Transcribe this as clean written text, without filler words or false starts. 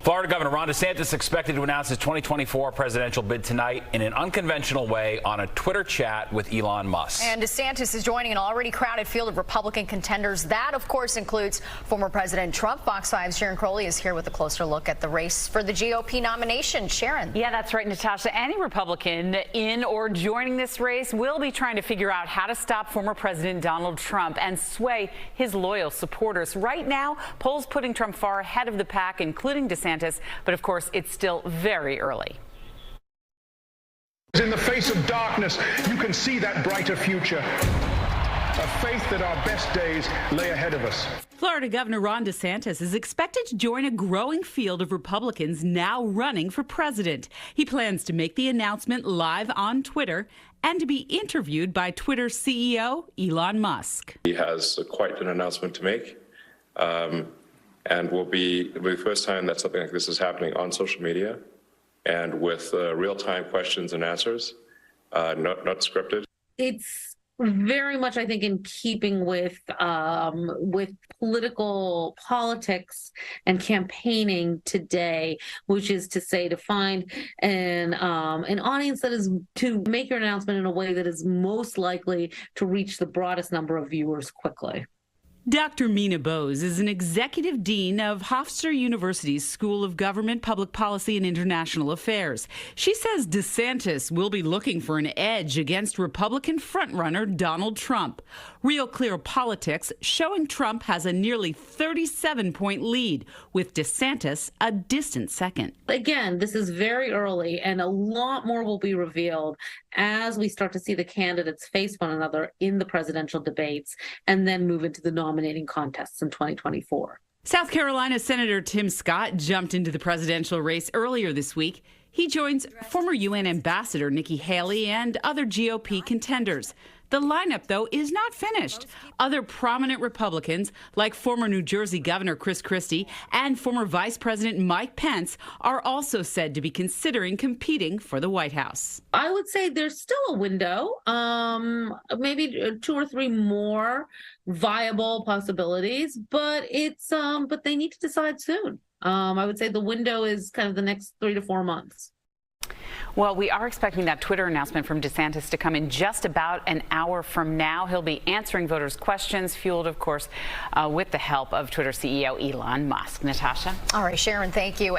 Florida Governor Ron DeSantis expected to announce his 2024 presidential bid tonight in an unconventional way on a Twitter chat with Elon Musk. And DeSantis is joining an already crowded field of Republican contenders. That, of course, includes former President Trump. Fox 5's Sharon Crowley is here with a closer look at the race for the GOP nomination. Sharon. Yeah, that's right, Natasha. Any Republican in or joining this race will be trying to figure out how to stop former President Donald Trump and sway his loyal supporters. Right now, polls putting Trump far ahead of the pack, including DeSantis. But of course, it's still very early. In the face of darkness, you can see that brighter future. A faith that our best days lay ahead of us. Florida Governor Ron DeSantis is expected to join a growing field of Republicans now running for president. He plans to make the announcement live on Twitter and to be interviewed by Twitter CEO Elon Musk. He has quite an announcement to make. And it'll be the first time that something like this is happening on social media and with real-time questions and answers, not scripted. It's very much, I think, in keeping with politics and campaigning today, which is to say to find an audience that is to make your announcement in a way that is most likely to reach the broadest number of viewers quickly. Dr. Mina Bose is an executive dean of Hofstra University's School of Government, Public Policy, and International Affairs. She says DeSantis will be looking for an edge against Republican frontrunner Donald Trump. Real Clear Politics showing Trump has a nearly 37-point lead, with DeSantis a distant second. Again, this is very early, and a lot more will be revealed as we start to see the candidates face one another in the presidential debates and then move into the nominating contests in 2024. South Carolina Senator Tim Scott jumped into the presidential race earlier this week. He joins former UN Ambassador Nikki Haley and other GOP contenders. The lineup, though, is not finished. Other prominent Republicans, like former New Jersey Governor Chris Christie and former Vice President Mike Pence, are also said to be considering competing for the White House. I would say there's still a window, maybe 2 or 3 more viable possibilities, but but they need to decide soon. I would say the window is kind of the next 3 to 4 months. Well, we are expecting that Twitter announcement from DeSantis to come in just about an hour from now. He'll be answering voters' questions, fueled, of course, with the help of Twitter CEO Elon Musk. Natasha? All right, Sharon, thank you.